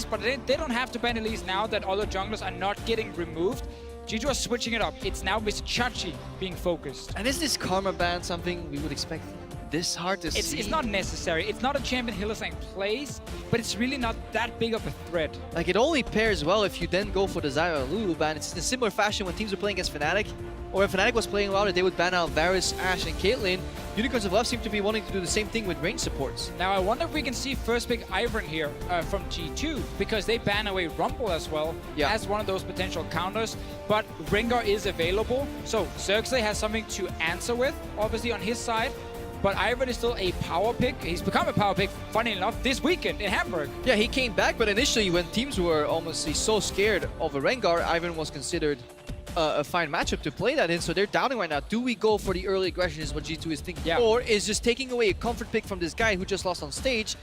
Elise, but they don't have to ban Elise now that other junglers are not getting removed. G2 are switching it up. It's now Chachi being focused. And is this Karma ban something we would expect this hard to see? It's not necessary. It's not a champion Hylissang plays, but it's really not that big of a threat. Like, it only pairs well if you then go for the Zyra and Lulu ban. It's in a similar fashion when teams are playing against Fnatic, or if Fnatic was playing louder, they would ban out Varus, Ashe, and Caitlyn. Unicorns of Love seem to be wanting to do the same thing with range supports. Now, I wonder if we can see first pick Ivern here from G2, because they ban away Rumble as well as one of those potential counters. But Rengar is available, so Xerxes has something to answer with, obviously, on his side. But Ivern is still a power pick. He's become a power pick, funny enough, this weekend in Hamburg. Yeah, he came back, but initially when teams were almost so scared of a Rengar, Ivern was considered a fine matchup to play that in, so they're doubting right now. Do we go for the early aggression is what G2 is thinking, or is just taking away a comfort pick from this guy who just lost on stage,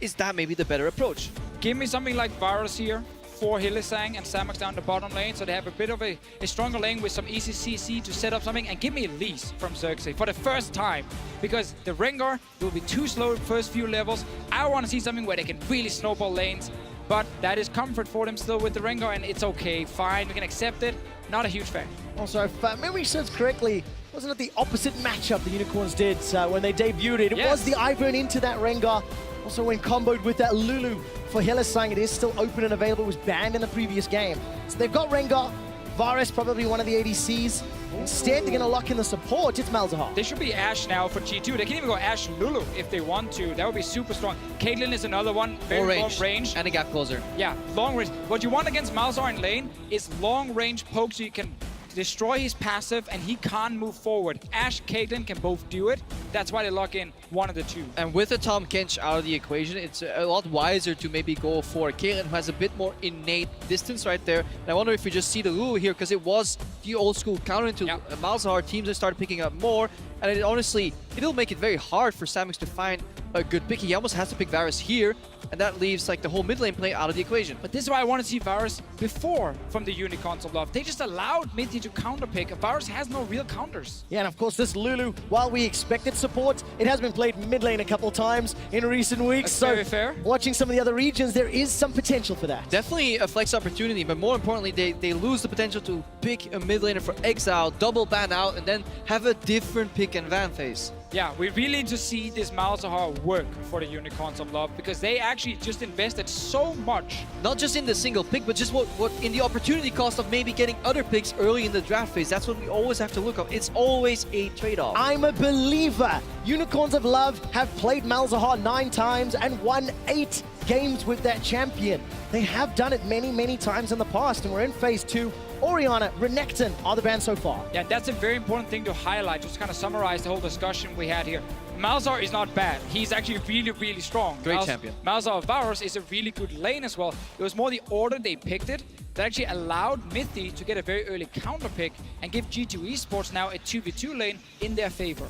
is that maybe the better approach? Give me something like Varus here for Hylissang and Samox down the bottom lane, so they have a bit of a stronger lane with some easy CC to set up something, and give me Elise from Xerxes for the first time, because the Rengar will be too slow the first few levels. I want to see something where they can really snowball lanes, but that is comfort for them still with the Rengar, and it's okay, fine, we can accept it. Not a huge fan. Also, if memory serves correctly, wasn't it the opposite matchup the Unicorns did when they debuted it? It was the Ivern into that Rengar. Also, when comboed with that Lulu for Hylissang, it is still open and available. It was banned in the previous game. So they've got Rengar. Varus, probably one of the ADCs. Instead, they're going to lock in the support. It's Malzahar. They should be Ashe now for G2. They can even go Ashe Lulu if they want to. That would be super strong. Caitlyn is another one. Very long range. And a gap closer. Yeah, long range. What you want against Malzahar in lane is long range poke, so you can destroy his passive and he can't move forward. Ashe, Caitlyn can both do it. That's why they lock in one of the two. And with the Tahm Kench out of the equation, it's a lot wiser to maybe go for Caitlyn, who has a bit more innate distance right there. And I wonder if we just see the Lulu here, because it was the old school counter into Malzahar. Teams have started picking up more, and it'll make it very hard for Samox to find a good pick. He almost has to pick Varus here, and that leaves like the whole mid lane play out of the equation. But this is why I want to see Varus before from the Unicorns of Love. They just allowed Mithy to counter pick. Varus has no real counters. Yeah, and of course this Lulu, while we expected support, it has been played mid lane a couple times in recent weeks. That's very fair. Watching some of the other regions, there is some potential for that. Definitely a flex opportunity, but more importantly, they lose the potential to pick a mid laner for Exile, double ban out, and then have a different pick and van phase. Yeah, we really need to see this Malzahar work for the Unicorns of Love, because they actually just invested so much. Not just in the single pick, but just what in the opportunity cost of maybe getting other picks early in the draft phase. That's what we always have to look at. It's always a trade-off. I'm a believer. Unicorns of Love have played Malzahar 9 times and won 8 games with that champion. They have done it many, many times in the past, and we're in phase 2. Orianna, Renekton are the band so far. Yeah, that's a very important thing to highlight, just kind of summarize the whole discussion we had here. Malzahar is not bad. He's actually really, really strong. Great champion. Malzahar Varus is a really good lane as well. It was more the order they picked it that actually allowed Mithy to get a very early counter pick and give G2 Esports now a 2v2 lane in their favor.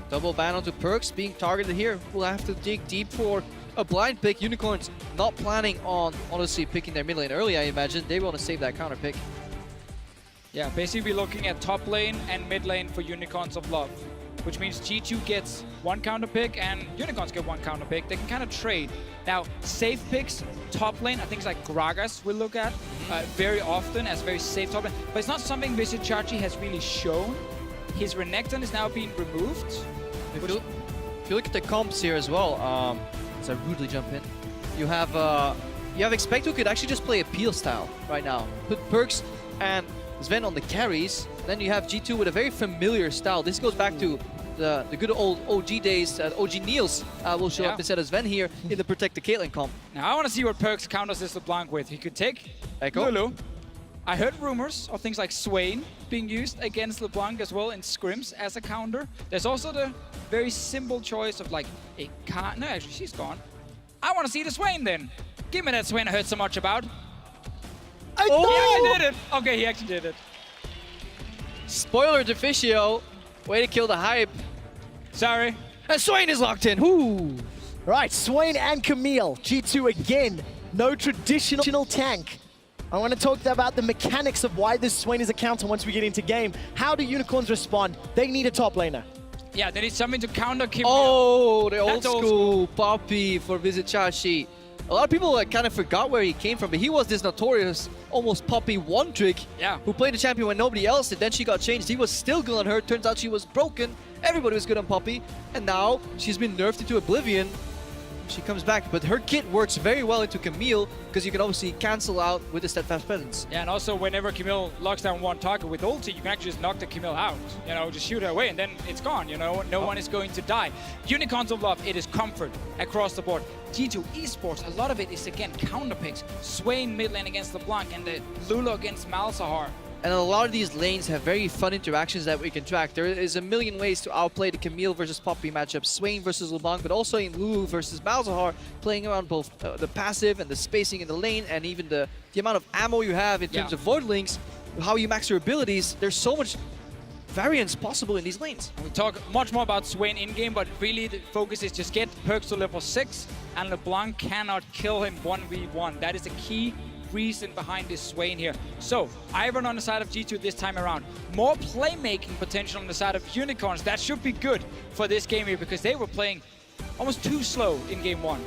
Double ban onto Perks being targeted here. We'll have to dig deep for a blind pick. Unicorns not planning on, honestly, picking their mid lane early, I imagine. They want to save that counter pick. Yeah, basically we're looking at top lane and mid lane for Unicorns of Love, which means G2 gets 1 counter pick and Unicorns get 1 counter pick. They can kind of trade. Now, safe picks, top lane, I think it's like Gragas we'll look at very often as very safe top lane. But it's not something Chachi has really shown. His Renekton is now being removed. If you look at the comps here as well, as I rudely jump in, you have Expect, who could actually just play a peel style right now. Put Perks and Sven on the carries. Then you have G2 with a very familiar style. This goes back to the good old OG days. OG Niels will show up instead of Sven here in the Protect the Caitlyn comp. Now I want to see what Perks counters this LeBlanc with. He could take Echo. Lulu. I heard rumors of things like Swain being used against LeBlanc as well in scrims as a counter. There's also the very simple choice of like a car. No, actually, she's gone. I want to see the Swain then. Give me that Swain I heard so much about. He actually did it. Okay, he actually did it. Spoiler Deficio. Way to kill the hype. Sorry. And Swain is locked in. Whoo! Right, Swain and Camille. G2 again. No traditional tank. I want to talk about the mechanics of why this Swain is a counter once we get into game. How do Unicorns respond? They need a top laner. Yeah, they need something to counter Camille. Oh, the old school Poppy for Chachi. A lot of people kind of forgot where he came from, but he was this notorious, almost Poppy one trick who played the champion when nobody else did. Then she got changed. He was still good on her. Turns out she was broken. Everybody was good on Poppy. And now she's been nerfed into oblivion. She comes back, but her kit works very well into Camille because you can obviously cancel out with the Steadfast Presence. Yeah, and also whenever Camille locks down one target with ulti, you can actually just knock the Camille out. You know, just shoot her away and then it's gone, you know. No one is going to die. Unicorns of Love, it is comfort across the board. G2 Esports, a lot of it is, again, counter picks. Swain mid lane against LeBlanc and the Lulu against Malzahar. And a lot of these lanes have very fun interactions that we can track. There is a million ways to outplay the Camille versus Poppy matchup, Swain versus LeBlanc, but also in Lulu versus Malzahar, playing around both the passive and the spacing in the lane, and even the amount of ammo you have in terms of Void Links, how you max your abilities. There's so much variance possible in these lanes. We talk much more about Swain in-game, but really the focus is just get Perks to level 6, and LeBlanc cannot kill him 1v1. That is the key reason behind this Swain here. So, Ivern on the side of G2 this time around. More playmaking potential on the side of Unicorns. That should be good for this game here because they were playing almost too slow in game 1.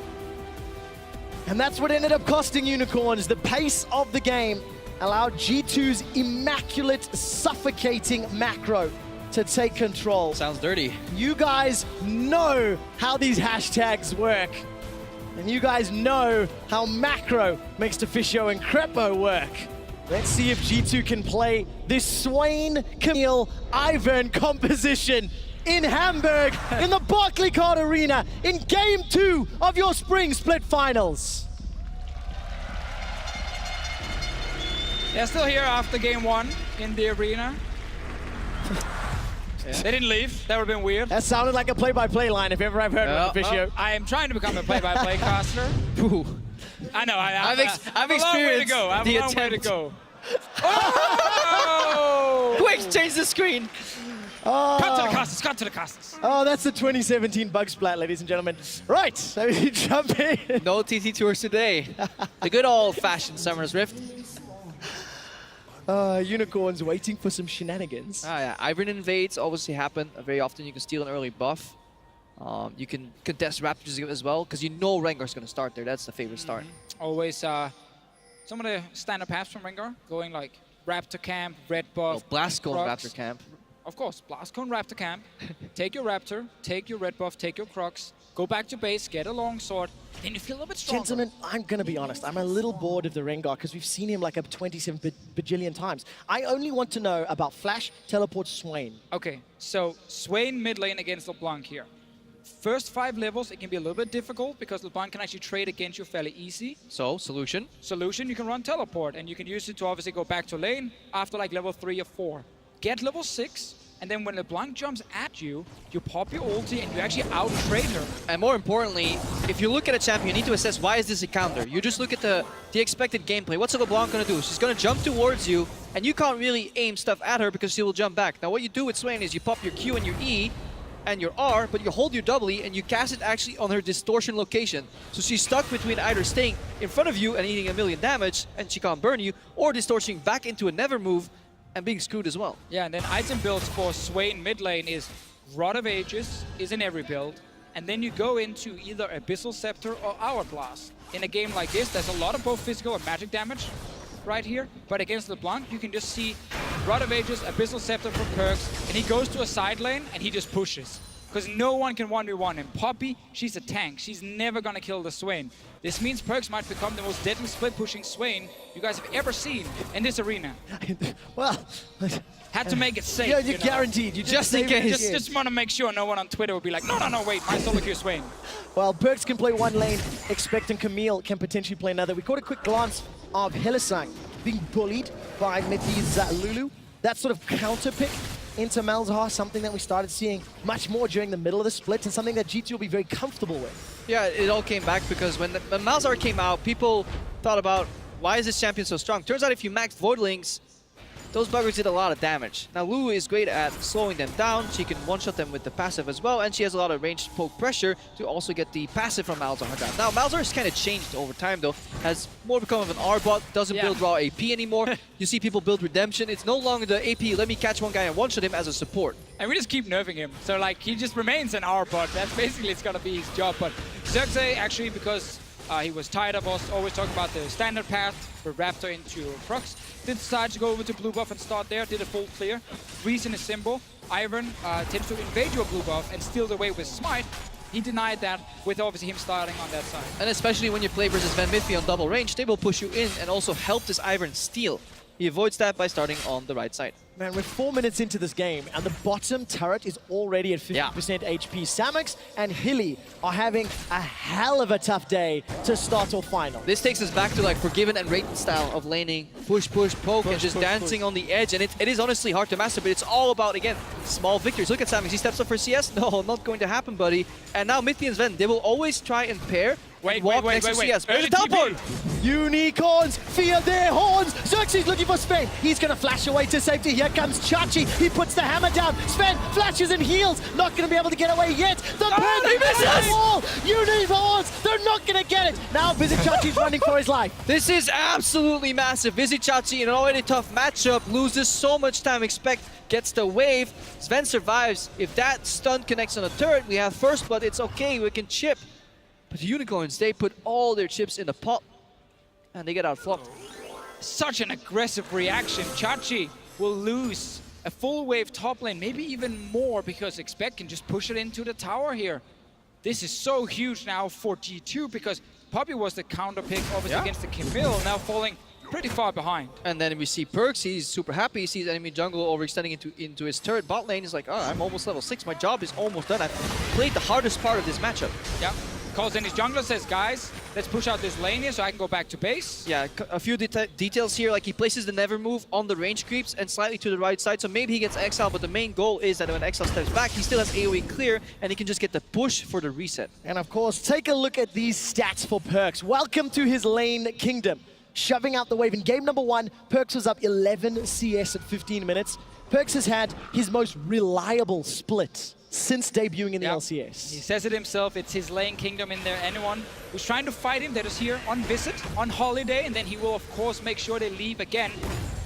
And that's what ended up costing Unicorns. The pace of the game allowed G2's immaculate, suffocating macro to take control. Sounds dirty. You guys know how these hashtags work. And you guys know how macro makes Deficio and Crepo work. Let's see if G2 can play this Swain, Camille, Ivern composition in Hamburg, in the Barclaycard Arena, in Game 2 of your Spring Split Finals. They're still here after game 1 in the arena. They didn't leave. That would have been weird. That sounded like a play-by-play line if ever I've heard one, Deficio. I am trying to become a play-by-play caster. I know. I've experienced a long way to go. I have a long way to go. Oh! Quick, change the screen. Cut to the casters. Cut to the casters. Oh, that's the 2017 bug splat, ladies and gentlemen. Right, so we jump in. No TT tours today. The good old-fashioned Summer's Rift. Unicorns waiting for some shenanigans. Yeah, Ivern invades obviously happen very often. You can steal an early buff. You can contest Raptors as well, because you know Rengar's going to start there. That's the favorite start. Always some of the standard paths from Rengar, going like Raptor Camp, Red Buff. Oh, Blast Cone Crocs. Raptor Camp. Of course, Blast Cone Raptor Camp. Take your Raptor, take your Red Buff, take your Crocs, go back to base, get a long sword, then you feel a little bit stronger. Gentlemen, I'm going to be honest. I'm a little bored of the Rengar because we've seen him like 27 bajillion times. I only want to know about Flash, Teleport, Swain. Okay, so Swain mid lane against LeBlanc here. First 5 levels, it can be a little bit difficult because LeBlanc can actually trade against you fairly easy. So, solution? Solution, you can run Teleport and you can use it to obviously go back to lane after like level 3 or 4. Get level 6, and then when LeBlanc jumps at you, you pop your ulti and you actually out-trade her. And more importantly, if you look at a champion, you need to assess why is this a counter. You just look at the expected gameplay. What's LeBlanc going to do? She's going to jump towards you, and you can't really aim stuff at her because she will jump back. Now what you do with Swain is you pop your Q and your E and your R, but you hold your W and you cast it actually on her distortion location. So she's stuck between either staying in front of you and eating 1,000,000 damage, and she can't burn you, or distorting back into a never move and being screwed as well. Yeah, and then item builds for Swain mid lane is Rod of Ages, is in every build, and then you go into either Abyssal Scepter or Hourglass. In a game like this, there's a lot of both physical and magic damage right here, but against LeBlanc, you can just see Rod of Ages, Abyssal Scepter for perks, and he goes to a side lane and he just pushes. Because no one can 1v1 him. Poppy, she's a tank. She's never gonna kill the Swain. This means Perks might become the most deadly split-pushing Swain you guys have ever seen in this arena. Well, had to make it safe. Yeah, you're guaranteed. You just in case. Just want to make sure no one on Twitter will be like, no, wait, my solo queue Swain. Well, Perks can play one lane, expecting Camille can potentially play another. We caught a quick glance of Hylissang being bullied by Metis Lulu. That sort of counter pick into Malzahar, something that we started seeing much more during the middle of the split, and something that G2 will be very comfortable with. Yeah, it all came back because when Malzahar came out, people thought about, why is this champion so strong? Turns out if you maxed Voidlings, those buggers did a lot of damage. Now Lulu is great at slowing them down. She can one-shot them with the passive as well, and she has a lot of ranged poke pressure to also get the passive from Malzahar down. Now Malzahar has kind of changed over time though, has more become of an R-bot, doesn't build raw AP anymore. You see people build Redemption. It's no longer the AP, let me catch one guy and one-shot him as a support. And we just keep nerfing him. So like, he just remains an R-bot. That's basically it's gonna be his job. But Xerxes actually, because He was tired of us always talking about the standard path for Raptor into Prox. Did decide to go over to blue buff and start there. Did a full clear. Reason is simple. Iron tends to invade your blue buff and steal the way with Smite. He denied that with obviously him starting on that side. And especially when you play versus Van Midtby on double range, they will push you in and also help this Ivern steal. He avoids that by starting on the right side. Man, we're 4 minutes into this game, and the bottom turret is already at 50% HP. Samux and Hilly are having a hell of a tough day to start off final. This takes us back to like Forgiven and Raiden style of laning, push, push, poke, and just dancing on the edge. And it is honestly hard to master, but it's all about, again, small victories. Look at Samux, he steps up for CS. No, not going to happen, buddy. And now Midtby and Sven, they will always try and pair. Wait. CS. Early teleport! Unicorns fear their horns. Xerxes looking for Sven. He's going to flash away to safety. Here comes Chachi. He puts the hammer down. Sven flashes and heals. Not going to be able to get away yet. The he misses! wall. Unicorns. They're not going to get it. Now Visit Chachi's running for his life. This is absolutely massive. Vizicachi in an already tough matchup loses so much time. Expect gets the wave. Sven survives. If that stun connects on a turret, we have first blood. It's okay. We can chip. But the Unicorns, they put all their chips in the pot and they get outflopped. Such an aggressive reaction. Chachi will lose a full wave top lane, maybe even more, because Expect can just push it into the tower here. This is so huge now for G2 because Poppy was the counter pick obviously against the Camille, now falling pretty far behind. And then we see Perks, he's super happy. He sees enemy jungle overextending into his turret bot lane. He's like, oh, I'm almost level 6. My job is almost done. I've played the hardest part of this matchup. Yeah. Calls in his jungler, says, guys, let's push out this lane here so I can go back to base. Yeah, a few details here, like he places the Never move on the range creeps and slightly to the right side, so maybe he gets Exile, but the main goal is that when Exile steps back, he still has AoE clear, and he can just get the push for the reset. And of course, take a look at these stats for Perks. Welcome to his lane kingdom. Shoving out the wave. In game number 1, Perks was up 11 CS at 15 minutes. Perks has had his most reliable split since debuting in the LCS. He says it himself, it's his lane kingdom in there. Anyone who's trying to fight him that is here on visit, on holiday, and then he will of course make sure they leave again.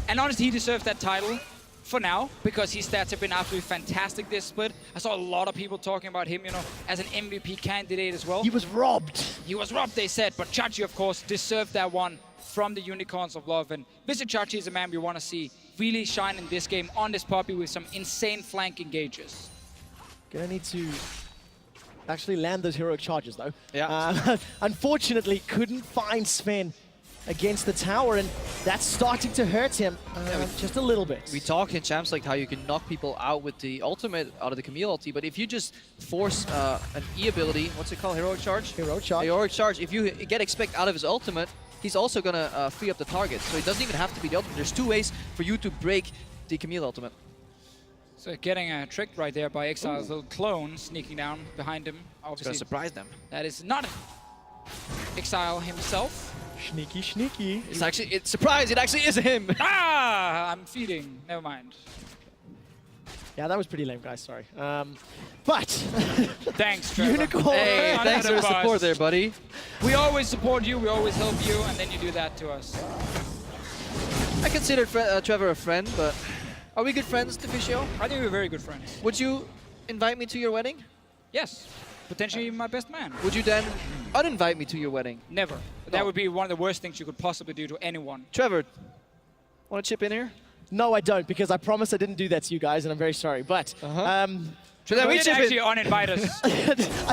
And honestly, he deserves that title for now, because his stats have been absolutely fantastic this split. I saw a lot of people talking about him, you know, as an MVP candidate as well. He was robbed. He was robbed, they said, but Chachi of course deserved that one from the Unicorns of Love. And Visit Chachi is a man we want to see really shine in this game on this Poppy with some insane flank engages. Gonna need to actually land those heroic charges though. Yeah. Unfortunately, couldn't find Sven against the tower, and that's starting to hurt him just a little bit. We talk in champs like how you can knock people out with the ultimate out of the Camille ulti, but if you just force an E ability, what's it called, heroic charge? Heroic charge. Heroic charge. If you get Expect out of his ultimate, he's also gonna free up the target. So it doesn't even have to be the ultimate. There's 2 ways for you to break the Camille ultimate. So getting tricked right there by Exile's little clone sneaking down behind him. It's gonna surprise them. That is not Exile himself. Sneaky, sneaky. It's surprise, it actually is him. Ah, I'm feeding. Never mind. Yeah, that was pretty lame, guys. Sorry. But thanks, Trevor. Unicorn. Hey, thanks for the support there, buddy. We always support you. We always help you, and then you do that to us. I consider Trevor a friend, but are we good friends, Deficio? I think we're very good friends. Would you invite me to your wedding? Yes. Potentially my best man. Would you then uninvite me to your wedding? Never. No. That would be one of the worst things you could possibly do to anyone. Trevor, want to chip in here? No, I don't, because I promised I didn't do that to you guys, and I'm very sorry. But Trevor, we did actually uninvite us.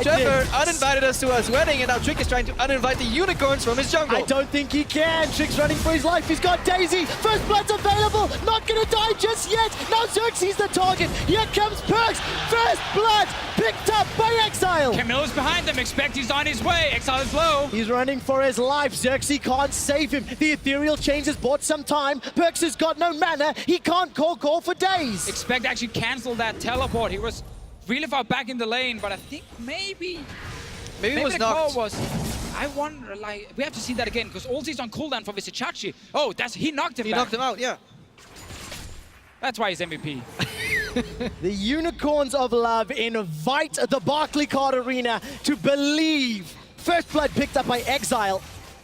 Trevor uninvited us to his wedding, and now Trick is trying to uninvite the Unicorns from his jungle. I don't think he can. Trick's running for his life. He's got Daisy. First blood's available. Not going to die just yet. Now Xerxes the target. Here comes Perks. First blood picked up by Exile. Camille's behind them. Expect he's on his way. Exile is low. He's running for his life. Xerxes can't save him. The ethereal change has bought some time. Perks has got no mana. He can't call for days. Expect actually canceled that teleport. He was really far back in the lane, but I think maybe it was the knocked. call was. I wonder, like, we have to see that again because ulti's on cooldown for Vizicachi. Oh, he knocked him back. He knocked him out, yeah. That's why he's MVP. The Unicorns of Love invite the Barclaycard Arena to believe. First blood picked up by Exile.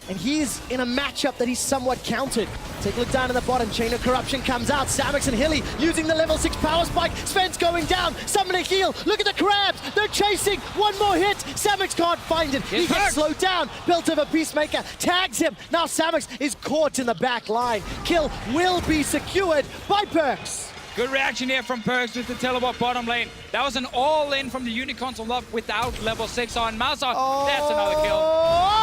And he's in a matchup that he's somewhat countered. Take a look down in the bottom. Chain of Corruption comes out. Samix and Hilly using the level 6 power spike. Sven's going down. Summon a heal. Look at the crabs. They're chasing. One more hit. Samix can't find it. He gets slowed down. Built of a Peacemaker tags him. Now Samix is caught in the back line. Kill will be secured by Perks. Good reaction here from Perks with the teleport bottom lane. That was an all-in from the Unicorns of Love without level 6 on Mauser. That's another kill. Oh!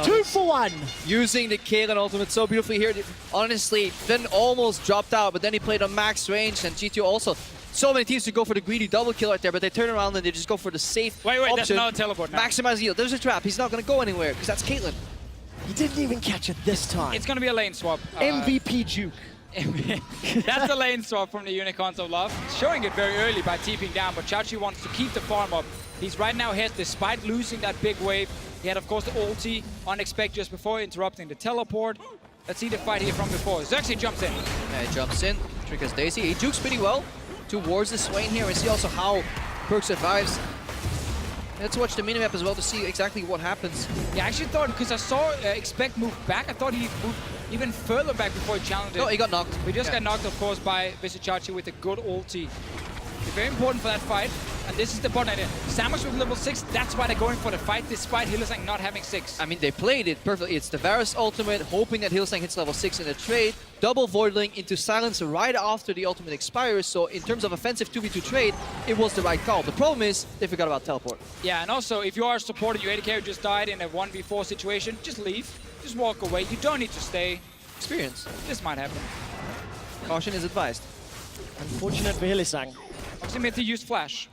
2 for 1. Using the Kaelin ultimate so beautifully here. Honestly, Finn almost dropped out, but then he played on max range, and G2 also. So many teams to go for the greedy double kill right there, but they turn around and they just go for the safe option. That's another teleport now. Maximize heal. There's a trap. He's not going to go anywhere because that's Caitlyn. He didn't even catch it this time. It's going to be a lane swap. MVP Juke. That's the lane swap from the Unicorns of Love. Showing it very early by TPing down, but Chachi wants to keep the farm up. He's right now ahead despite losing that big wave. He had, of course, the ulti on expect just before interrupting the teleport. Let's see the fight here from before. Xerxes jumps in. Yeah, he jumps in, triggers Daisy. He jukes pretty well towards the Swain here. We see also how Perk survives. Let's watch the minimap as well to see exactly what happens. Yeah, I actually thought, because I saw expect move back, I thought he moved even further back before he challenged it. No, he got knocked. We just got knocked, of course, by Visichachi with a good ulti. Very important for that fight. And this is the bot lane. Samus with level 6, that's why they're going for the fight, despite Hylissang not having 6. I mean, they played it perfectly. It's the Varus ultimate, hoping that Hylissang hits level 6 in the trade. Double Voidling into silence right after the ultimate expires. So in terms of offensive 2v2 trade, it was the right call. The problem is, they forgot about teleport. Yeah, and also, if you are a supporter, your AD carry just died in a 1v4 situation, just leave. Just walk away. You don't need to stay. Experience. This might happen. Caution is advised. Unfortunate for Hylissang. Oxymethy used flash.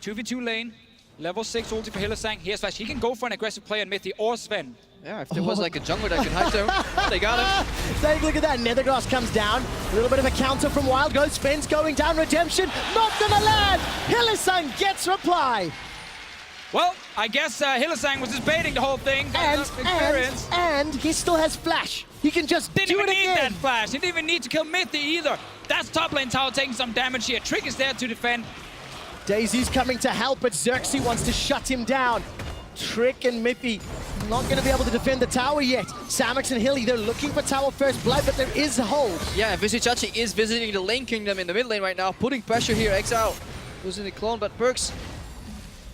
2v2 lane, level 6 ulti for Hylissang. Here's flash. He can go for an aggressive play on Mithy or Sven. Yeah, if there was like a jungler that could hide there, they got him. Take a look at that. Nethergrass comes down. A little bit of a counter from Wild Ghost. Sven's going down. Redemption. Not gonna land. Hylissang gets reply. Well, I guess Hylissang was just baiting the whole thing. And he still has flash. He can just didn't do even it need again. that flash. He didn't even need to kill Mithy either. That's top lane tower taking some damage here. Trick is there to defend. Daisy's coming to help, but Xerxes wants to shut him down. Trick and Mithy not going to be able to defend the tower yet. Samix and Hilly, they're looking for tower first blood, but there is a hold. Yeah, Visichachi is visiting the lane kingdom in the mid lane right now, putting pressure here. Exile losing the clone, but Perks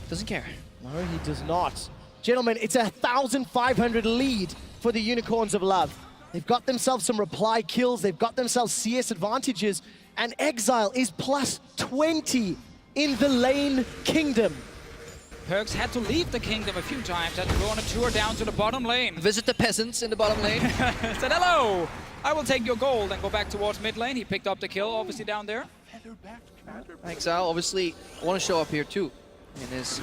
doesn't care. No, he does not. Gentlemen, it's a 1,500 lead for the Unicorns of Love. They've got themselves some reply kills, they've got themselves CS advantages, and Exile is plus 20 in the lane kingdom. Perks had to leave the kingdom a few times, had to go on a tour down to the bottom lane. Visit the peasants in the bottom lane. Said, hello, I will take your gold and go back towards mid lane. He picked up the kill, obviously, down there. Exile obviously want to show up here too. In this,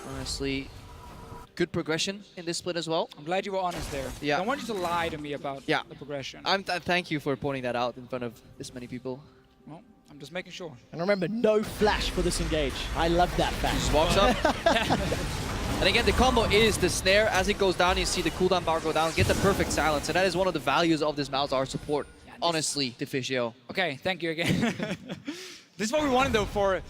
honestly, good progression in this split as well. I'm glad you were honest there. Yeah. I don't want you to lie to me about the progression. Thank you for pointing that out in front of this many people. Well, I'm just making sure. And remember, no flash for this engage. I love that fact. Just walks up. And again, the combo is the snare. As it goes down, you see the cooldown bar go down, get the perfect silence. And that is one of the values of this Malzahar support. Yeah, honestly, Deficio. Okay, thank you again. This is what we wanted, though, for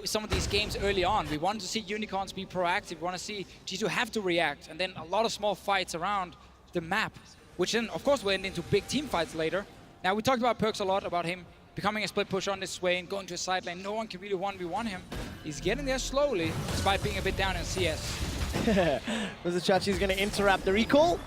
some of these games early on. We wanted to see Unicorns be proactive. We want to see G2 have to react. And then a lot of small fights around the map, which then, of course, will end into big team fights later. Now, we talked about Perks a lot, about him becoming a split push on this way and going to a side lane. No one can really 1v1 him. He's getting there slowly, despite being a bit down in CS. Visichachi's going to interrupt the recall.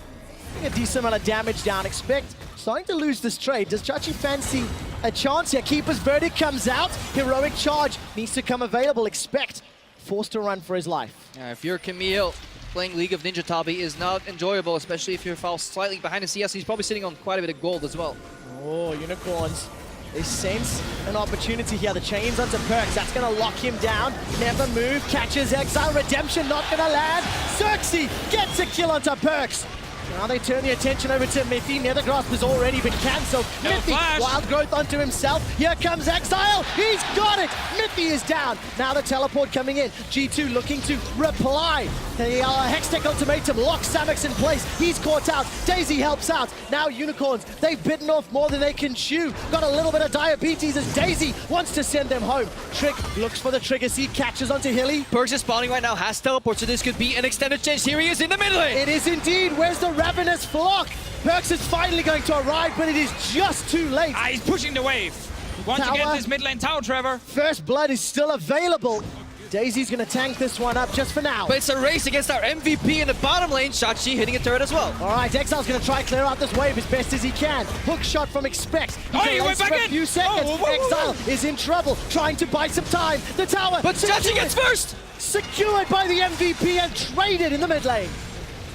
A decent amount of damage down. Expect starting to lose this trade. Does Chachi fancy a chance here? Keeper's verdict comes out. Heroic charge needs to come available. Expect forced to run for his life. Yeah, if you're Camille, playing League of Ninja Tabi is not enjoyable, especially if you're slightly behind in CS. He's probably sitting on quite a bit of gold as well. Oh, Unicorns. They sense an opportunity here. The chains onto Perks. That's going to lock him down. Never move. Catches Exile. Redemption not going to land. Xerxes gets a kill onto Perks. Now they turn the attention over to Mithy. Nether Grasp has already been cancelled. No Mithy, flash. wild growth onto himself. Here comes Exile. He's got it. Mithy is down. Now the teleport coming in. G2 looking to reply. The Hextech ultimatum locks Samex in place. He's caught out. Daisy helps out. Now Unicorns, they've bitten off more than they can chew. Got a little bit of diabetes as Daisy wants to send them home. Trick looks for the trigger seed, catches onto Hilly. Perks is spawning right now, has teleport, so this could be an extended change. Here he is in the mid lane. It is indeed. Where's the Ravenous Flock? Perks is finally going to arrive, but it is just too late. He's pushing the wave. He wants to get this mid lane tower, Trevor. First blood is still available. Daisy's going to tank this one up just for now. But it's a race against our MVP in the bottom lane. Shachi hitting a turret as well. All right, Exile's going to try clear out this wave as best as he can. Hook shot from Expect. He went back for in. a few seconds. Exile is in trouble, trying to buy some time. The tower. But Shachi gets first. Secured by the MVP and traded in the mid lane.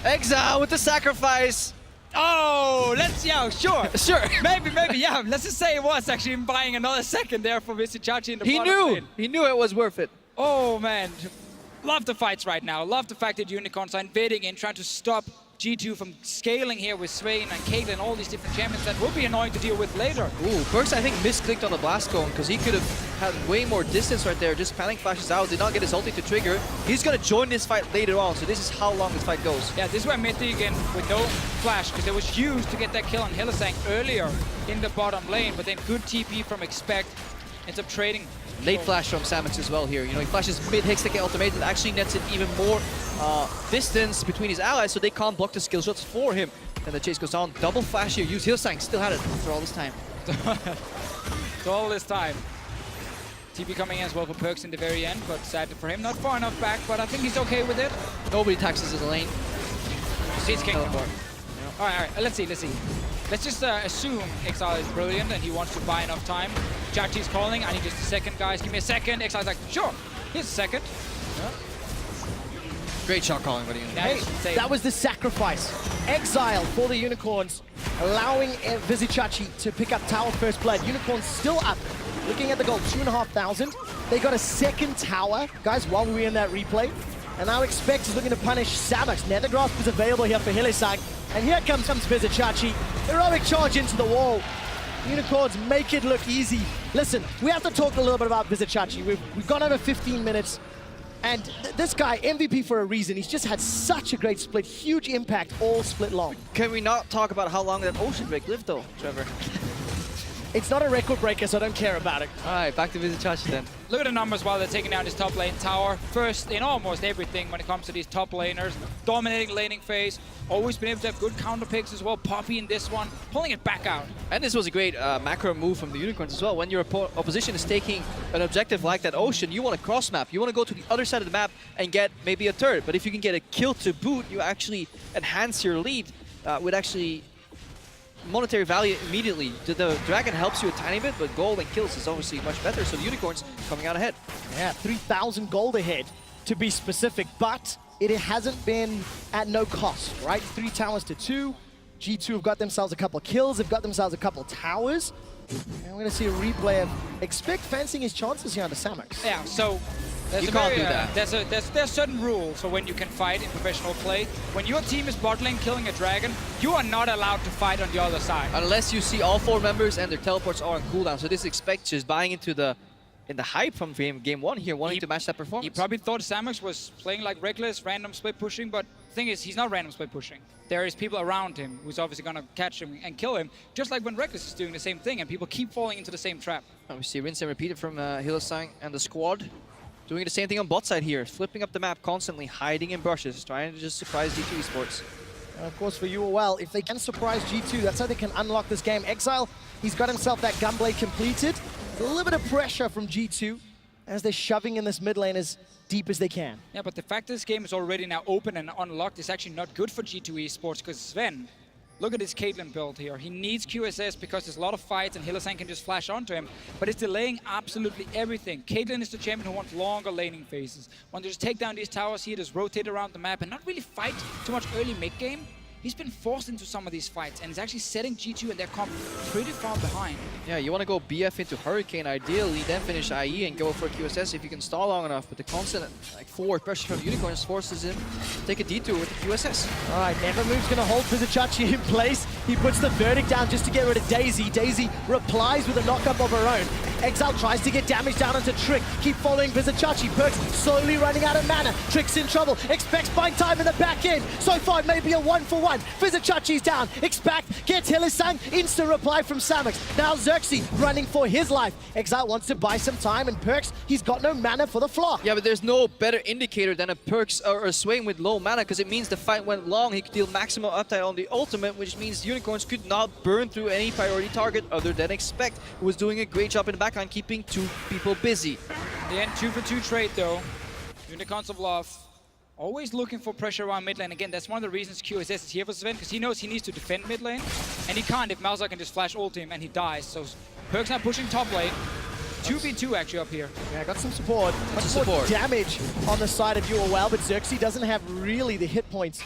Exile with the sacrifice. Oh, yeah, sure. Sure. Maybe, yeah. Let's just say it was actually him buying another second there for Chachi in the bottom lane. He knew it was worth it. Oh, man. Love the fights right now. Love the fact that Unicorns are invading in, trying to stop G2 from scaling here with Swain and Caitlyn, all these different champions that will be annoying to deal with later. Ooh, Perks I think misclicked on the blast cone because he could have had way more distance right there. Just panic flashes out, did not get his ulti to trigger. He's gonna join this fight later on, so this is how long this fight goes. Yeah, this is where Mithy again with no flash, because it was huge to get that kill on Hylissang earlier in the bottom lane, but then good TP from Expect, ends up trading. Late flash from Samex as well here. You know, he flashes mid Hextech ultimate that actually nets in even more distance between his allies, so they can't block the skill shots for him. And the chase goes on. Double flash here. Use Hylissang. Still had it after all this time. So all this time. TP coming in as well for Perks in the very end, but sad for him. Not far enough back, but I think he's okay with it. Nobody taxes his lane. He's Kingdom. All right, let's see. Let's just assume Exile is brilliant and he wants to buy enough time. Chachi's calling. I need just a second, guys. Give me a second. Exile's like, sure. Here's a second. Yeah. Great shot calling, buddy. Hey, that was the sacrifice. Exile for the Unicorns, allowing Vizichachi to pick up tower first blood. Unicorns still up. Looking at the goal, 2,500. They got a second tower, guys, while we were in that replay. And now Expect is looking to punish Samex. Nether Grasp is available here for Hylissang. And here comes Vizichachi. Heroic charge into the wall. Unicorns make it look easy. Listen, we have to talk a little bit about Vizichachi. We've gone over 15 minutes. And this guy, MVP for a reason. He's just had such a great split. Huge impact, all split long. Can we not talk about how long that Ocean Break lived, though, Trevor? It's not a record breaker, so I don't care about it. All right, back to Vizichachi then. Look at the numbers while they're taking down this top lane tower. First in almost everything when it comes to these top laners. Dominating laning phase. Always been able to have good counter picks as well. Poppy in this one, pulling it back out. And this was a great macro move from the Unicorns as well. When your opposition is taking an objective like that Ocean, you want to cross map. You want to go to the other side of the map and get maybe a turret. But if you can get a kill to boot, you actually enhance your lead with actually monetary value immediately. The dragon helps you a tiny bit, but gold and kills is obviously much better. So the Unicorns coming out ahead. Yeah, 3,000 gold ahead to be specific, but it hasn't been at no cost, right? 3 towers to 2. G2 have got themselves a couple of kills, they've got themselves a couple of towers. And we're going to see a replay of Expect fancying his chances here under Samex. Yeah, so You can't do that. There's certain rules for when you can fight in professional play. When your team is bot lane killing a dragon, you are not allowed to fight on the other side. Unless you see all 4 members and their teleports are on cooldown. So this Expect just buying into the hype from game 1 here, wanting to match that performance. He probably thought Samex was playing like reckless, random split pushing, but the thing is, he's not random split pushing. There is people around him who's obviously going to catch him and kill him, just like when Reckless is doing the same thing, and people keep falling into the same trap. We see rinse and repeat it from Hylissang and the squad. Doing the same thing on bot side here, flipping up the map constantly, hiding in brushes, trying to just surprise G2 Esports. And of course for UOL, if they can surprise G2, that's how they can unlock this game. Exile, he's got himself that gunblade completed. A little bit of pressure from G2 as they're shoving in this mid lane as deep as they can. Yeah, but the fact this game is already now open and unlocked is actually not good for G2 Esports, because Sven, look at his Caitlyn build here. He needs QSS because there's a lot of fights and Hylissang can just flash onto him, but it's delaying absolutely everything. Caitlyn is the champion who wants longer laning phases. Want to just take down these towers here, just rotate around the map and not really fight too much early mid game. he's been forced into some of these fights, and it's actually setting G2 and their comp pretty far behind. Yeah, you want to go BF into Hurricane ideally, then finish IE and go for QSS if you can stall long enough. But the constant forward pressure from Unicorns forces him to take a detour with the QSS. All right, Nevermove's going to hold Vizicachi in place. He puts the verdict down just to get rid of Daisy. Daisy replies with a knockup of her own. Exile tries to get damage down onto Trick. Keep following Vizicachi. Perkz slowly running out of mana. Trick's in trouble. Expects bind time in the back end. So far, maybe a 1-for-1. Vizicachi's down. Expect gets Hylissang. Instant reply from Samux. Now Xerxes running for his life. Exile wants to buy some time, and Perkz, he's got no mana for the flock. Yeah, but there's no better indicator than a Perkz or a Swain with low mana, because it means the fight went long. He could deal maximum uptime on the ultimate, which means Unicorns could not burn through any priority target other than Expect, who was doing a great job in the backline, keeping two people busy. In the end, 2-for-2 trade though. Unicorns of Love always looking for pressure around mid lane. Again, that's one of the reasons QSS is here for Sven, because he knows he needs to defend mid lane, and he can't if Malzahar can just flash ult him and he dies. So Perkz now pushing top lane. 2v2 actually up here. Yeah, got some support. Much more damage on the side of UOL, but Xerxes doesn't have really the hit points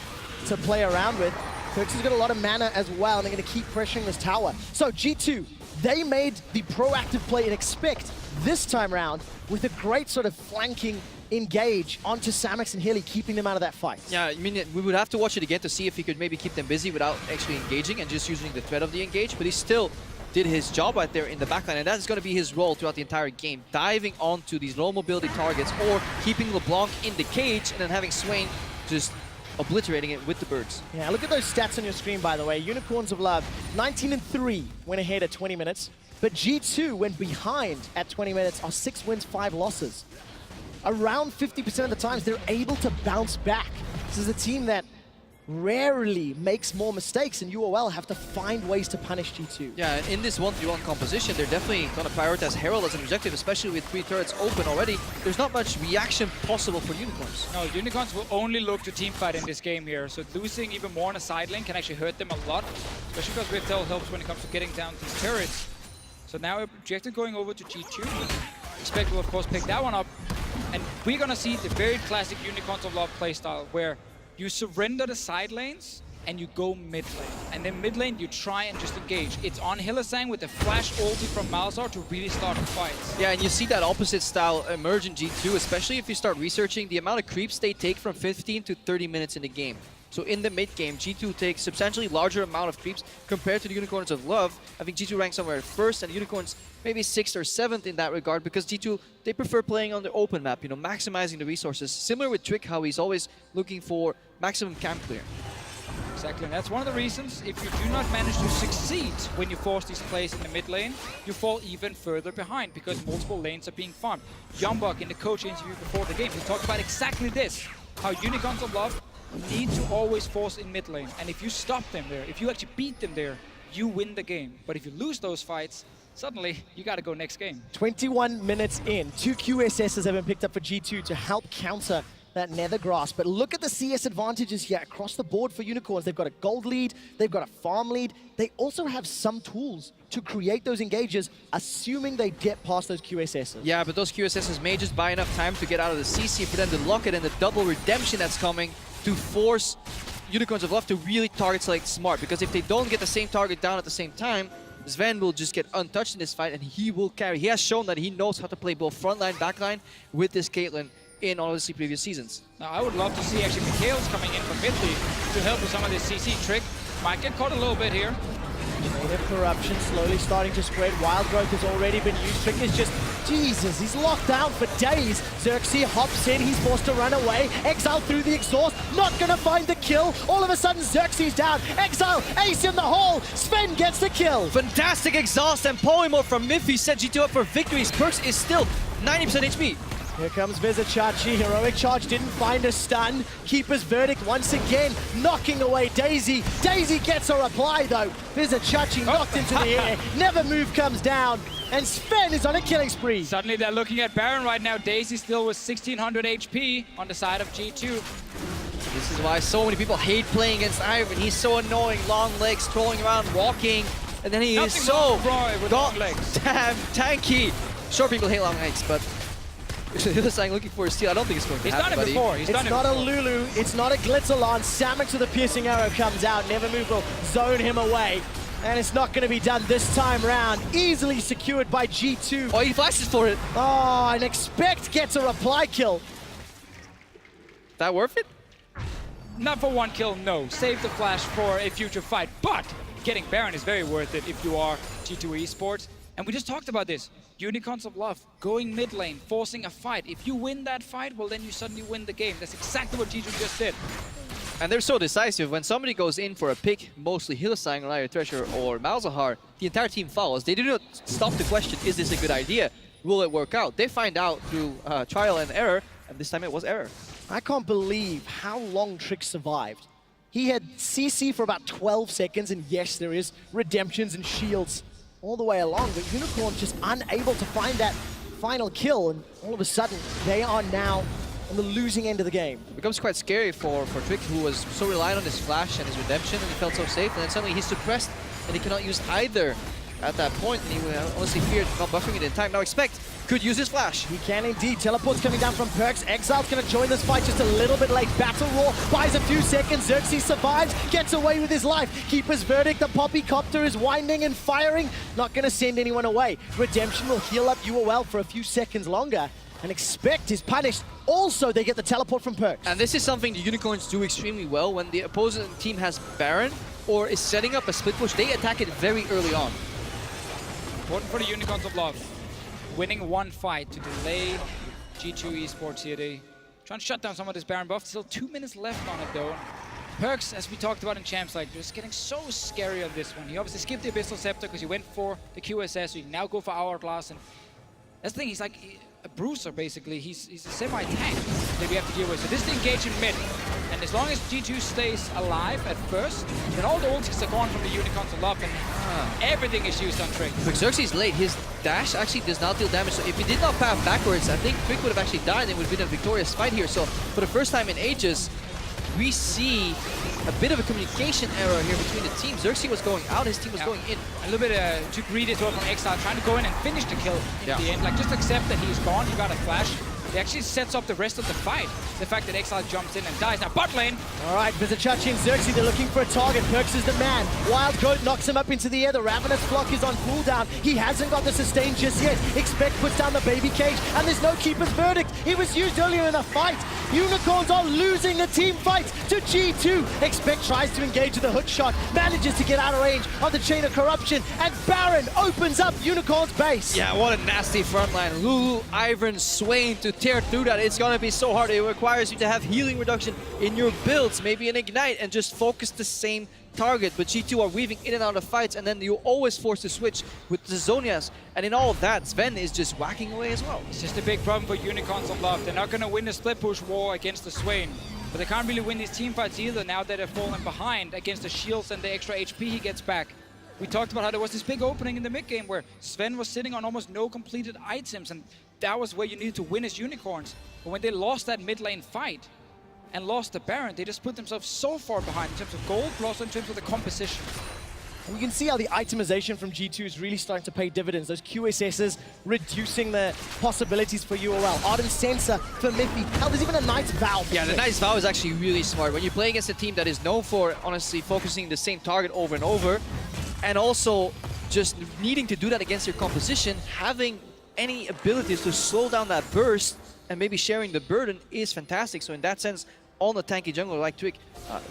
to play around with. Perkz has got a lot of mana as well, and they're going to keep pressuring this tower. So G2, they made the proactive play and Expect this time around with a great sort of flanking engage onto Samux and Hilly, keeping them out of that fight. Yeah, I mean, we would have to watch it again to see if he could maybe keep them busy without actually engaging and just using the threat of the engage, but he still did his job right there in the backline, and that's going to be his role throughout the entire game, diving onto these low mobility targets or keeping LeBlanc in the cage and then having Swain just obliterating it with the birds. Yeah, look at those stats on your screen, by the way. Unicorns of Love, 19-3, went ahead at 20 minutes. But G2 went behind at 20 minutes, are 6 wins, 5 losses. Around 50% of the times, they're able to bounce back. This is a team that rarely makes more mistakes, and UOL have to find ways to punish G2. Yeah, and in this 1v1 composition, they're definitely going to prioritize Herald as an objective, especially with 3 turrets open already. There's not much reaction possible for Unicorns. No, Unicorns will only look to teamfight in this game here, so losing even more on a side lane can actually hurt them a lot, especially because Riftel helps when it comes to getting down these turrets. So now objective going over to G2. Expect will of course pick that one up, and we're gonna see the very classic Unicorns of Love playstyle where you surrender the side lanes and you go mid lane. And then mid lane, you try and just engage. It's on Hylissang with the flash ulti from Malzahar to really start the fights. Yeah, and you see that opposite style emerge in G2, especially if you start researching the amount of creeps they take from 15 to 30 minutes in the game. So in the mid game, G2 takes substantially larger amount of creeps compared to the Unicorns of Love. I think G2 ranks somewhere first, and Unicorns maybe 6th or 7th in that regard, because G2, they prefer playing on the open map, you know, maximizing the resources. Similar with Trick, how he's always looking for maximum camp clear. Exactly, and that's one of the reasons if you do not manage to succeed when you force these plays in the mid lane, you fall even further behind because multiple lanes are being farmed. Youngbok in the coach interview before the game, he talked about exactly this, how Unicorns of Love need to always force in mid lane, and if you stop them there, if you actually beat them there, you win the game. But if you lose those fights, suddenly you gotta go next game. 21 minutes in, 2 QSSs have been picked up for G2 to help counter that Nether Grass. But look at the CS advantages here across the board for Unicorns. They've got a gold lead, they've got a farm lead. They also have some tools to create those engages, assuming they get past those QSSs. Yeah, but those QSSs may just buy enough time to get out of the CC for them to lock it, and the double redemption that's coming to force Unicorns of Love to really target select smart, because if they don't get the same target down at the same time, Sven will just get untouched in this fight, and he will carry. He has shown that he knows how to play both frontline, backline with this Caitlyn in honestly previous seasons. Now I would love to see actually Mikhail's coming in from mid lane to help with some of this CC. Trick might get caught a little bit here. Native corruption slowly starting to spread. Wild growth has already been used. Trick is just, Jesus, he's locked down for days. Xerxes hops in, he's forced to run away. Exile through the exhaust, not gonna find the kill. All of a sudden, Xerxes down. Exile, ace in the hole. Sven gets the kill. Fantastic exhaust and polymorph from Miffy set G2 up for victories. Perkz is still 90% HP. Here comes Vizicachi. Heroic charge didn't find a stun. Keeper's verdict once again, knocking away Daisy. Daisy gets a reply though. Vizicachi knocked into the air. Nevermove comes down, and Sven is on a killing spree. Suddenly they're looking at Baron right now. Daisy still with 1600 HP on the side of G2. This is why so many people hate playing against Ivan. He's so annoying, long legs, trolling around, walking, and then he is so long legs. damn tanky. Sure, people hate long legs, but Hillesang looking for a steal. I don't think it's going to He's happen, done it buddy. before. He's done It's it not a before. Lulu, it's not a Glitzerlon. Samix with a piercing arrow comes out. Nevermove will zone him away. And it's not going to be done this time round. Easily secured by G2. Oh, he flashes for it. Oh, and Expect gets a reply kill. That worth it? Not for one kill, no. Save the flash for a future fight. But getting Baron is very worth it if you are G2 Esports. And we just talked about this. Unicorns of Love, going mid lane, forcing a fight. If you win that fight, well then you suddenly win the game. That's exactly what G2 just did. And they're so decisive. When somebody goes in for a pick, mostly Hillesang, Liar Thresher, or Malzahar, the entire team follows. They do not stop to question, is this a good idea? Will it work out? They find out through trial and error, and this time it was error. I can't believe how long Trick survived. He had CC for about 12 seconds, and yes, there is redemptions and shields all the way along, but Unicorn just unable to find that final kill, and all of a sudden, they are now on the losing end of the game. It becomes quite scary for Trick, who was so reliant on his flash and his redemption, and he felt so safe, and then suddenly he's suppressed, and he cannot use either at that point, and he honestly feared not buffing it in time. Now Expect could use his flash. He can indeed. Teleport's coming down from Perks. Exile's going to join this fight just a little bit late. Battle Roar buys a few seconds. Xerxes survives, gets away with his life. Keeper's Verdict, the Poppy Copter is winding and firing. Not going to send anyone away. Redemption will heal up UOL for a few seconds longer. And Expect is punished. Also, they get the teleport from Perks. And this is something the Unicorns do extremely well. When the opposing team has Baron or is setting up a split push, they attack it very early on. Important for the Unicorns of Love. Winning one fight to delay G2 Esports here. They trying to shut down some of this Baron buff. Still 2 minutes left on it though. Perks, as we talked about in Champs, like just getting so scary on this one. He obviously skipped the Abyssal Scepter because he went for the QSS, so he can now go for Hourglass. And that's the thing, he's like a bruiser basically. He's a semi-tank that we have to deal with. So this is the engage in mid. And as long as G2 stays alive at first, then all the ultis are gone from the Unicorns of Love, and everything is used on Trick. But Xerxes late. His dash actually does not deal damage. So if he did not path backwards, I think Trick would have actually died and it would have been a victorious fight here. So for the first time in ages, we see a bit of a communication error here between the teams. Xerxes was going out, his team was going in. A little bit too greedy as well from Exile, trying to go in and finish the kill in the end. Like, just accept that he's gone, you got a flash. It actually sets up the rest of the fight. The fact that Exile jumps in and dies. Now, bot lane. All right, Vizichachi and Xerxes, they're looking for a target. Perks is the man. Wild Goat knocks him up into the air. The Ravenous Flock is on cooldown. He hasn't got the sustain just yet. Expect puts down the baby cage, and there's no Keeper's Verdict. It was used earlier in the fight. Unicorns are losing the team fight to G2. Expect tries to engage with a hook shot, manages to get out of range of the Chain of Corruption, and Baron opens up Unicorn's base. Yeah, what a nasty frontline. Lulu, Ivern, Swain to tear through that. It's gonna be so hard. It requires you to have healing reduction in your builds, maybe an ignite, and just focus the same target. But G2 are weaving in and out of fights, and then you're always forced to switch with the Zonias. And in all of that, Sven is just whacking away as well. It's just a big problem for Unicorns of Love. They're not going to win the split push war against the Swain. But they can't really win these team fights either now that they're falling behind against the shields and the extra HP he gets back. We talked about how there was this big opening in the mid game where Sven was sitting on almost no completed items, and that was where you needed to win as Unicorns. But when they lost that mid lane fight and lost the Baron, they just put themselves so far behind in terms of gold, but also in terms of the composition. You can see how the itemization from G2 is really starting to pay dividends. Those QSSs reducing the possibilities for UOL. Ardent Sensor for Miffy. Hell, there's even a Knight's Vow. Yeah, the Knight's Vow is actually really smart. When you play against a team that is known for, honestly, focusing the same target over and over, and also just needing to do that against your composition, having any abilities to slow down that burst and maybe sharing the burden is fantastic. So in that sense, on the tanky jungler like Twig,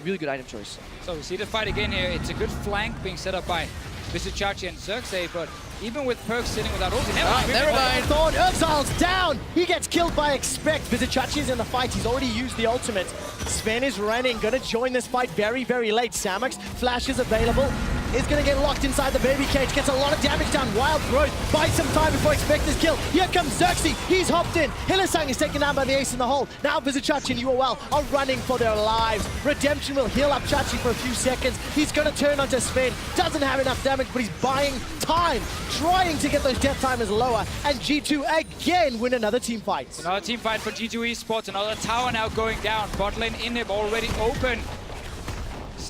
really good item choice. So we see the fight again here. It's a good flank being set up by Vizichachi and Xerxes, but even with Perks sitting without ulti, Never mind. Thorn, Exile's down. He gets killed by Expect. Vizichachi's in the fight. He's already used the ultimate. Sven is running, gonna join this fight very, very late. Samux, flash is available. Is gonna get locked inside the baby cage. Gets a lot of damage down. Wild Growth buys some time before Expect is killed. Here comes Xerxes. He's hopped in. Hillesang is taken down by the ace in the hole. Now Vizichachi and UOL are running for their lives. Redemption will heal up Chachi for a few seconds. He's gonna turn onto Sven. Doesn't have enough damage, but he's buying time, trying to get those death timers lower. And G2 again win another team fight. Another team fight for G2 Esports. Another tower now going down. Bot lane inhib already open.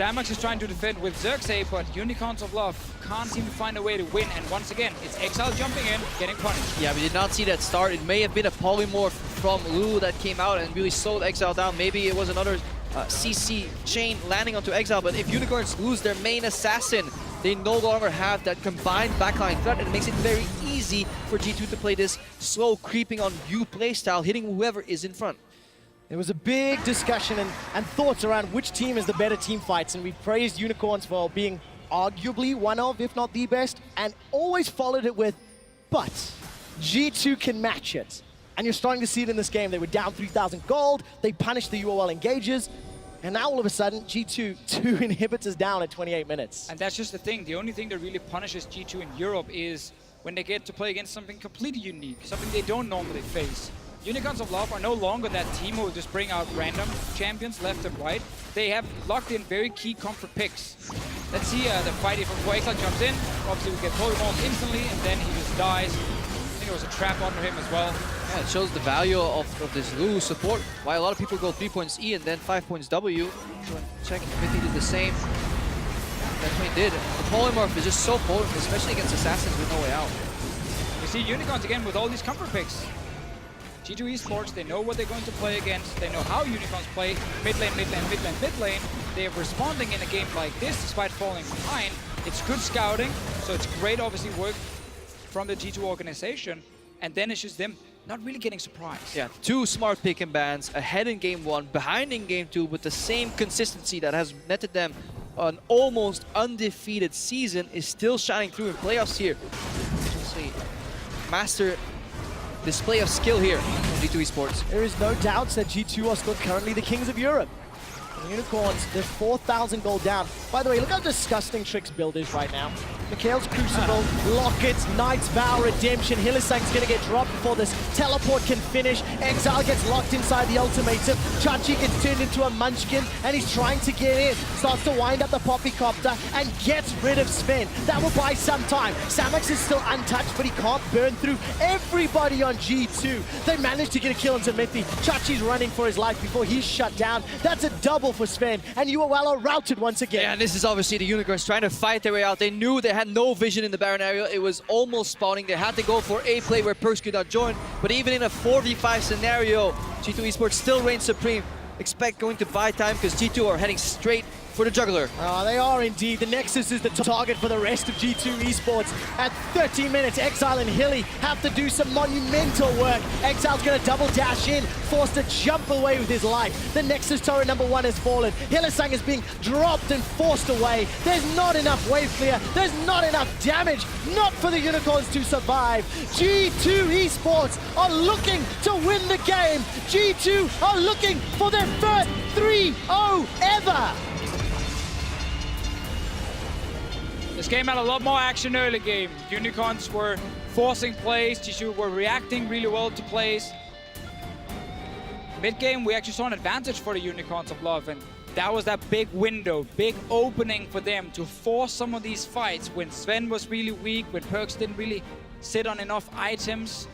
Samax is trying to defend with Xerxes, but Unicorns of Love can't seem to find a way to win. And once again, it's Exile jumping in, getting punished. Yeah, we did not see that start. It may have been a polymorph from Lulu that came out and really slowed Exile down. Maybe it was another CC chain landing onto Exile, but if Unicorns lose their main assassin, they no longer have that combined backline threat, and it makes it very easy for G2 to play this slow creeping on you playstyle, hitting whoever is in front. There was a big discussion and thoughts around which team is the better team fights, and we praised Unicorns for being arguably one of, if not the best, and always followed it with, but G2 can match it. And you're starting to see it in this game. They were down 3,000 gold, they punished the UOL engagers, and now all of a sudden, G2, 2 inhibitors down at 28 minutes. And that's just the thing. The only thing that really punishes G2 in Europe is when they get to play against something completely unique, something they don't normally face. Unicorns of Love are no longer that team who will just bring out random champions left and right. They have locked in very key comfort picks. Let's see the fight if Exile jumps in. Obviously, we get polymorph instantly, and then he just dies. I think there was a trap under him as well. Yeah, it shows the value of this Lulu support. Why a lot of people go 3 points E and then 5 points W. Check if Mithy did the same. That's what he did. The polymorph is just so potent, especially against assassins with no way out. We see Unicorns again with all these comfort picks. G2 Esports, they know what they're going to play against. They know how Unicorns play. Mid lane, mid lane, mid lane, mid lane. They are responding in a game like this despite falling behind. It's good scouting, so it's great obviously work from the G2 organization. And then it's just them not really getting surprised. Yeah, 2 smart pick and bans, ahead in game 1, behind in game 2, with the same consistency that has netted them an almost undefeated season is still shining through in playoffs here. Obviously, master display of skill here from G2 Esports. There is no doubt that G2 are still currently the kings of Europe. The Unicorns, they're 4,000 gold down. By the way, look how disgusting Trick's build is right now. Mikhail's Crucible, Lockets, Knight's Vow, Redemption. Hylissang's gonna get dropped before this teleport can finish. Exile gets locked inside the ultimatum. Chachi gets turned into a munchkin, and he's trying to get in. Starts to wind up the Poppycopter and gets rid of Sven. That will buy some time. Samax is still untouched, but he can't burn through everybody on G2. They managed to get a kill into Mithy. Chachi's running for his life before he's shut down. That's a double for Sven, and UOL are routed once again. Yeah, and this is obviously the Unicorns trying to fight their way out. They knew they had no vision in the Baron area. It was almost spawning. They had to go for a play where Perks could not join. But even in a 4v5 scenario, G2 Esports still reigns supreme. Expect going to buy time because G2 are heading straight for the juggler. They are indeed. The Nexus is the target for the rest of G2 Esports. At 13 minutes, Exile and Hilly have to do some monumental work. Exile's gonna double dash in, forced to jump away with his life. The Nexus turret #1 has fallen. Hylissang is being dropped and forced away. There's not enough wave clear. There's not enough damage. Not for the Unicorns to survive. G2 Esports are looking to win the game. G2 are looking for their first 3-0 ever. This game had a lot more action early game. Unicorns were forcing plays, G2 were reacting really well to plays. Mid-game, we actually saw an advantage for the Unicorns of Love, and that was that big window, big opening for them to force some of these fights when Sven was really weak, when Perks didn't really sit on enough items.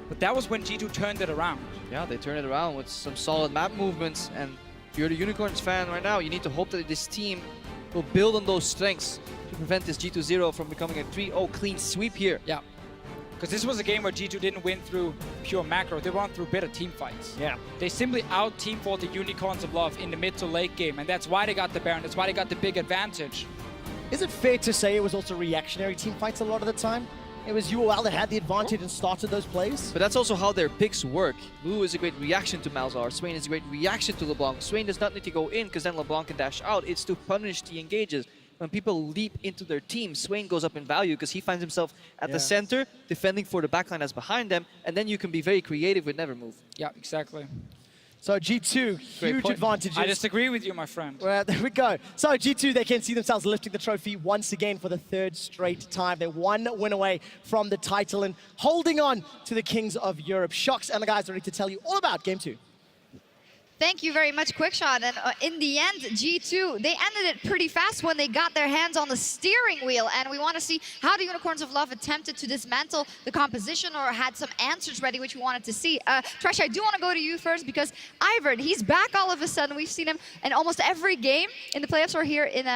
But that was when G2 turned it around. Yeah, they turned it around with some solid map movements, and if you're the Unicorns fan right now, you need to hope that this team will build on those strengths to prevent this G2-0 from becoming a 3-0 clean sweep here. Yeah, because this was a game where G2 didn't win through pure macro, they won through better team fights. Yeah. They simply out-team fought the Unicorns of Love in the mid to late game, and that's why they got the Baron, that's why they got the big advantage. Is it fair to say it was also reactionary team fights a lot of the time? It was UOL that had the advantage and started those plays? But that's also how their picks work. Lulu is a great reaction to Malzahar. Swain is a great reaction to LeBlanc. Swain does not need to go in because then LeBlanc can dash out. It's to punish the engages. When people leap into their team, Swain goes up in value because he finds himself at the center, defending for the backline that's behind them, and then you can be very creative with Never Move. Yeah, exactly. So G2, huge advantages. I disagree with you, my friend. Well, there we go. So G2, they can see themselves lifting the trophy once again for the 3rd straight time. They're 1 win away from the title and holding on to the Kings of Europe. Shox and the guys are ready to tell you all about Game 2. Thank you very much, Quickshot. And in the end, G2, they ended it pretty fast when they got their hands on the steering wheel. And we want to see how the Unicorns of Love attempted to dismantle the composition or had some answers ready, which we wanted to see. Trash, I do want to go to you first because Ivern, he's back all of a sudden. We've seen him in almost every game in the playoffs or here in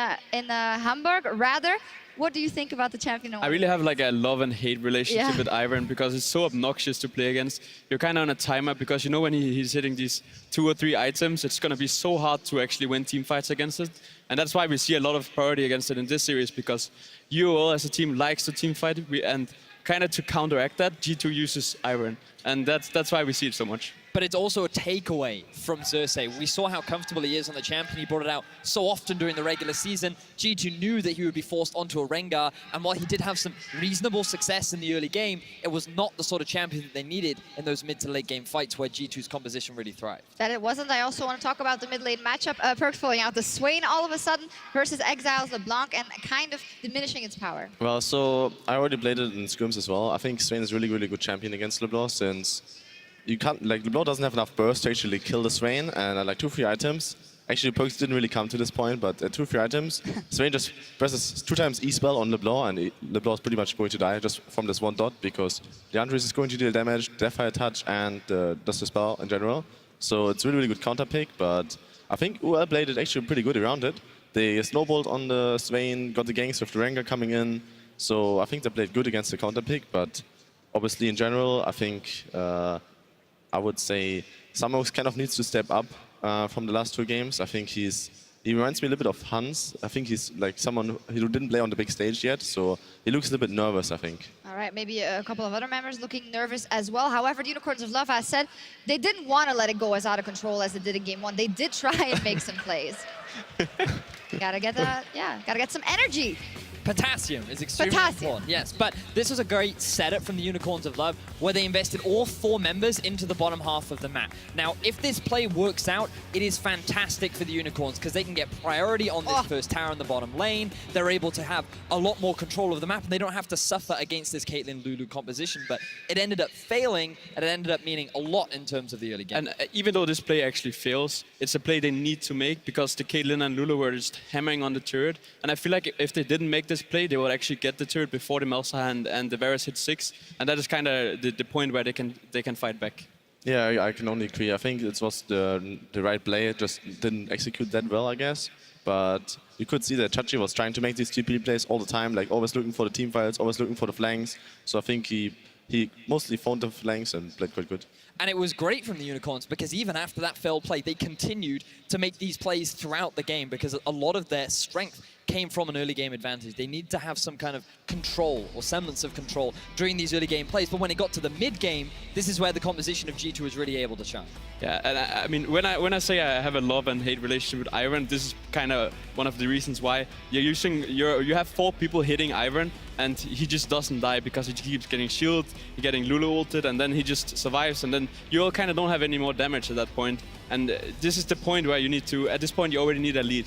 Hamburg, rather. What do you think about the champion? I really have like a love and hate relationship Yeah. with Ivern because it's so obnoxious to play against. You're kind of on a timer because you know when he's hitting these 2 or 3 items, it's going to be so hard to actually win team fights against it. And that's why we see a lot of priority against it in this series because UOL as a team likes to team fight and kind of to counteract that, G2 uses Ivern. And that's why we see it so much. But it's also a takeaway from Xerxes. We saw how comfortable he is on the champion. He brought it out so often during the regular season. G2 knew that he would be forced onto a Rengar, and while he did have some reasonable success in the early game, it was not the sort of champion that they needed in those mid to late game fights where G2's composition really thrived. That it wasn't. I also want to talk about the mid lane matchup. Perks pulling out the Swain all of a sudden versus Exiles LeBlanc and kind of diminishing its power. Well, so I already played it in scrims as well. I think Swain is really, really good champion against LeBlanc since you can't, like, LeBlanc doesn't have enough burst to actually kill the Swain, and like 2 free items. Actually, Perks didn't really come to this point, but 2 free items, Swain just presses 2 times E-spell on LeBlanc, and LeBlanc is pretty much going to die just from this 1 dot because the Andres is going to deal damage, Deathfire Touch, and does the spell in general. So it's really, really good counter pick, but I think UOL played it actually pretty good around it. They snowballed on the Swain, got the ganks with the Rengar coming in, so I think they played good against the counter pick, but obviously in general, I think I would say Samox kind of needs to step up from the last 2 games. I think he reminds me a little bit of Hans. I think he's like someone who didn't play on the big stage yet, so he looks a little bit nervous, I think. All right, maybe a couple of other members looking nervous as well. However, the Unicorns of Love, as said, they didn't want to let it go as out of control as it did in game 1. They did try and make some plays. Gotta get some energy. Potassium is extremely important, yes. But this was a great setup from the Unicorns of Love where they invested all 4 members into the bottom half of the map. Now, if this play works out, it is fantastic for the Unicorns because they can get priority on this first tower in the bottom lane. They're able to have a lot more control of the map and they don't have to suffer against this Caitlyn Lulu composition. But it ended up failing and it ended up meaning a lot in terms of the early game. And even though this play actually fails, it's a play they need to make because the Caitlyn and Lulu were just hammering on the turret. And I feel like if they didn't make this play, they would actually get the turret before the Melsa and the Varus hit 6. And that is kind of the point where they can fight back. Yeah, I can only agree. I think it was the right play. It just didn't execute that well, I guess. But you could see that Chachi was trying to make these TP plays all the time, like always looking for the team fights, always looking for the flanks. So I think he mostly found the flanks and played quite good. And it was great from the Unicorns because even after that failed play, they continued to make these plays throughout the game because a lot of their strength came from an early game advantage. They need to have some kind of control or semblance of control during these early game plays. But when it got to the mid game, this is where the composition of G2 was really able to shine. Yeah, and I mean, when I say I have a love and hate relationship with Ivern, this is kind of one of the reasons why you have 4 people hitting Ivern, and he just doesn't die because he keeps getting shielded, getting Lulu ulted, and then he just survives, and then you all kind of don't have any more damage at that point. And this is the point where you need to, at this point, you already need a lead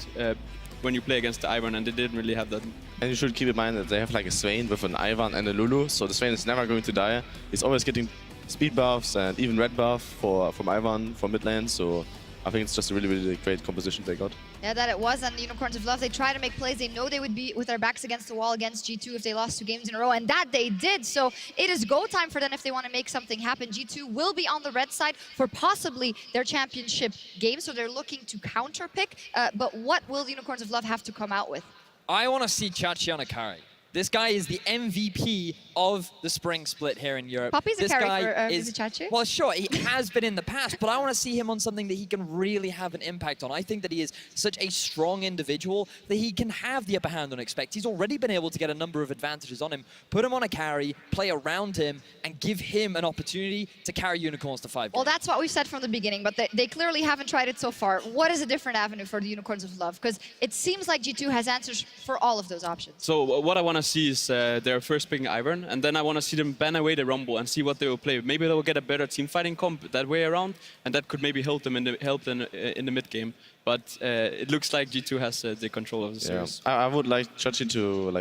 when you play against the Ivern, and they didn't really have that. And you should keep in mind that they have like a Swain with an Ivern and a Lulu, so the Swain is never going to die. He's always getting speed buffs and even red buff from Ivern from mid lane, so I think it's just a really, really great composition they got. Yeah, that it was, and the Unicorns of Love, they try to make plays. They know they would be with their backs against the wall against G2 if they lost 2 games in a row, and that they did. So it is go time for them if they want to make something happen. G2 will be on the red side for possibly their championship game, so they're looking to counter pick. But what will the Unicorns of Love have to come out with? I want to see Chachi on a carry. This guy is the MVP of the spring split here in Europe. Poppy's a this carry guy for is Chachi? well, sure, he has been in the past, but I want to see him on something that he can really have an impact on. I think that he is such a strong individual that he can have the upper hand on Expect. He's already been able to get a number of advantages on him. Put him on a carry, play around him, and give him an opportunity to carry Unicorns to 5 games. Well, that's what we said from the beginning, but they clearly haven't tried it so far. What is a different avenue for the Unicorns of Love? Because it seems like G2 has answers for all of those options. So what I want to see is they're first picking Ivern, and then I want to see them ban away the Rumble and see what they will play. Maybe they will get a better team fighting comp that way around, and that could maybe help them in the mid game. But it looks like G2 has the control of the series. I would like Chachi to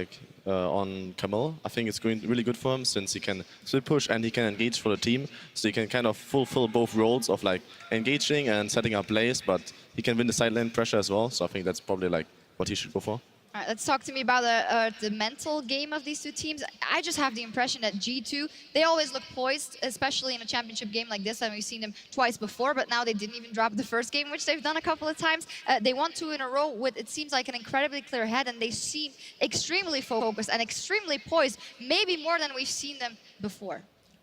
on Camille. I think it's going really good for him since he can split push and he can engage for the team. So he can kind of fulfill both roles of like engaging and setting up plays, but he can win the side lane pressure as well. So I think that's probably like what he should go for. All right, let's talk to me about the mental game of these two teams. I just have the impression that G2, they always look poised, especially in a championship game like this. And we've seen them twice before, but now they didn't even drop the first game, which they've done a couple of times. They won 2 in a row with, it seems like, an incredibly clear head, and they seem extremely focused and extremely poised, maybe more than we've seen them before.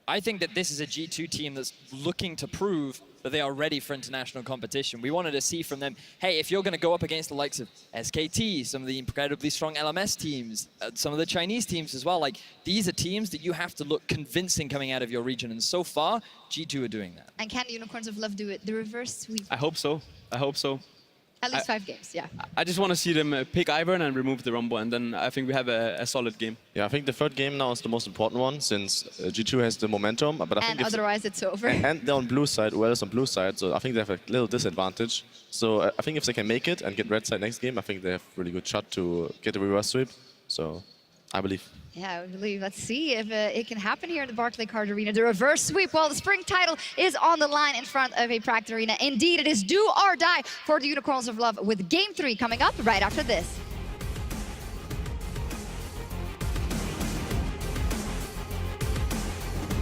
I think that this is a G2 team that's looking to prove that they are ready for international competition. We wanted to see from them, hey, if you're going to go up against the likes of SKT, some of the incredibly strong LMS teams, some of the Chinese teams as well, like these are teams that you have to look convincing coming out of your region. And so far, G2 are doing that. And can the Unicorns of Love do it? The reverse sweep? I hope so. I hope so. At least 5 games, yeah. I just want to see them pick Ivern and remove the Rumble, and then I think we have a solid game. Yeah, I think the third game now is the most important one since G2 has the momentum. But I think otherwise it's over. And they're on blue side, UOL is on blue side, so I think they have a little disadvantage. So I think if they can make it and get red side next game, I think they have a really good shot to get the reverse sweep. So I believe. Yeah, I believe. Let's see if it can happen here in the Barclaycard Arena. The reverse sweep. Well, the spring title is on the line in front of a Pract Arena. Indeed, it is do or die for the Unicorns of Love with Game 3 coming up right after this.